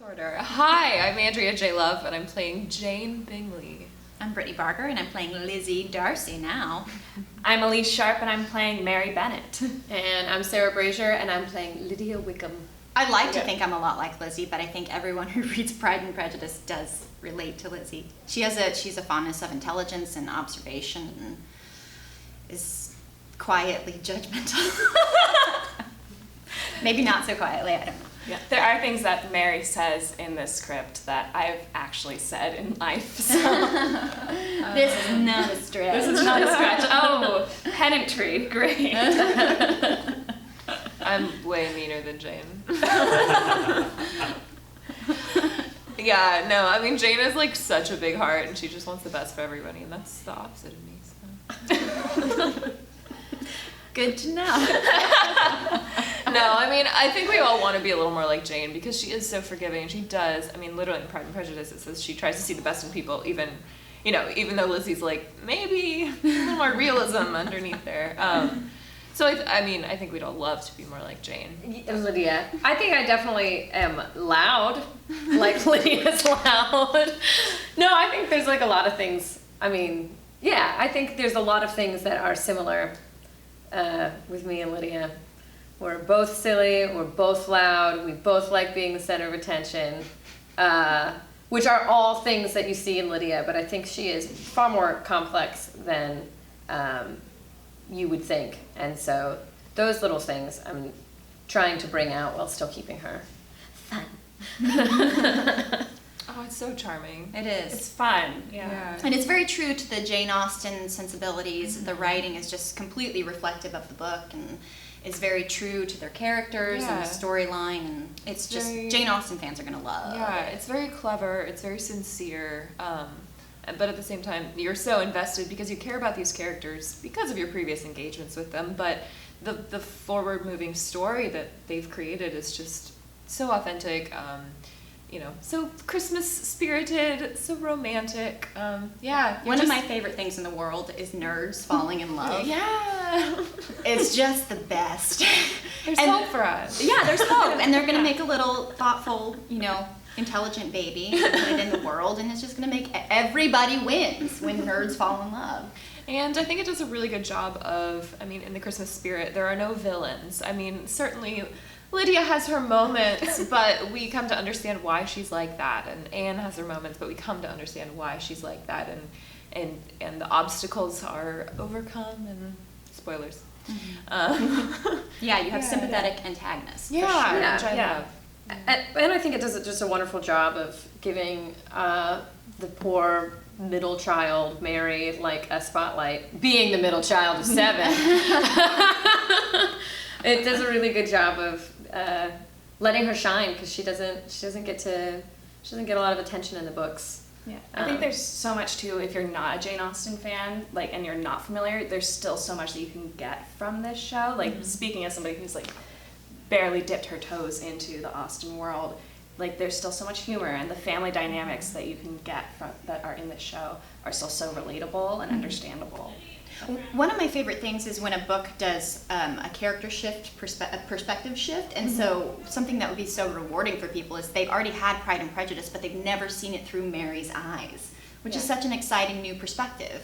Order. Hi, I'm Andrea J. Love, and I'm playing Jane Bingley. I'm Brittni Barger, and I'm playing Lizzie Darcy now. I'm Elyse Sharp, and I'm playing Mary Bennet. And I'm Sarah Brazier, and I'm playing Lydia Wickham. I like to think I'm a lot like Lizzie, but I think everyone who reads Pride and Prejudice does relate to Lizzie. She's a fondness of intelligence and observation, and is quietly judgmental. Maybe not so quietly, I don't know. Yeah. There are things that Mary says in this script that I've actually said in life. So. This is not a stretch. This is not a stretch. Oh, pedantry, great. I'm way meaner than Jane. Yeah, no, I mean, Jane is like such a big heart, and she just wants the best for everybody, and that's the opposite of me, so. Good to know. No, I mean, I think we all want to be a little more like Jane because she is so forgiving, and she does. I mean, literally in Pride and Prejudice, it says she tries to see the best in people, even though Lizzie's like, maybe a little more realism underneath there. So I think we'd all love to be more like Jane. Lydia. I think I definitely am loud, like Lydia's loud. No, I think there's like a lot of things. I mean, yeah, I think there's a lot of things that are similar with me and Lydia. We're both silly, we're both loud, we both like being the center of attention, which are all things that you see in Lydia, but I think she is far more complex than you would think. And so those little things I'm trying to bring out while still keeping her fun. Oh, it's so charming. It is. It's fun, yeah. And it's very true to the Jane Austen sensibilities. Mm-hmm. The writing is just completely reflective of the book and is very true to their characters and the storyline. And it's just, Jane Austen fans are going to love. Yeah, it's very clever, it's very sincere, but at the same time, you're so invested because you care about these characters because of your previous engagements with them, but the forward-moving story that they've created is just so authentic, so Christmas spirited, so romantic. One of my favorite things in the world is nerds falling in love. Yeah. It's just the best. There's hope for us. Yeah, there's hope. And they're going to make a little thoughtful, intelligent baby and put it in the world, and it's just going to make everybody wins when nerds fall in love. And I think it does a really good job of, in the Christmas spirit, there are no villains. Certainly Lydia has her moments, but we come to understand why she's like that. And Anne has her moments, but we come to understand why she's like that. And the obstacles are overcome, and spoilers. Mm-hmm. You have sympathetic antagonists. Yeah, which I love. And I think it does just a wonderful job of giving the poor middle child, Mary, like a spotlight, being the middle child of 7. It does a really good job of letting her shine because she doesn't get a lot of attention in the books. Yeah, I think there's so much too. If you're not a Jane Austen fan, and you're not familiar, there's still so much that you can get from this show. Speaking as somebody who's barely dipped her toes into the Austen world, there's still so much humor, and the family dynamics that you can get that are in this show are still so relatable and understandable. One of my favorite things is when a book does a character shift, a perspective shift, and so something that would be so rewarding for people is they've already had Pride and Prejudice, but they've never seen it through Mary's eyes, which is such an exciting new perspective.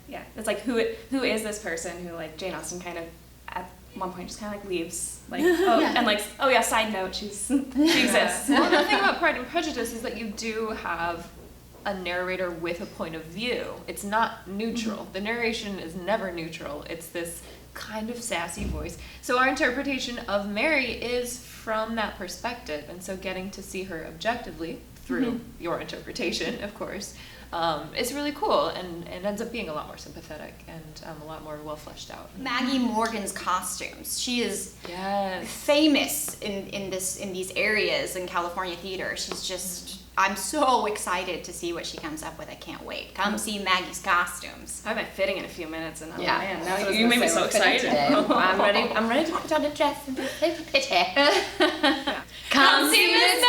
Yeah, it's who is this person who Jane Austen kind of at one point just kind of leaves, side note, she exists. Well, the thing about Pride and Prejudice is that you do have a narrator with a point of view. It's not neutral. Mm-hmm. The narration is never neutral. It's this kind of sassy voice. So our interpretation of Mary is from that perspective, and so getting to see her objectively through your interpretation, of course, is really cool, and ends up being a lot more sympathetic and a lot more well fleshed out. Maggie Morgan's costumes. She is famous in these areas in California theater. She's just. I'm so excited to see what she comes up with. I can't wait. Come see Maggie's costumes. I have my fitting in a few minutes, and now you made me so excited. I'm ready to put on a dress and be so pretty. Come see Miss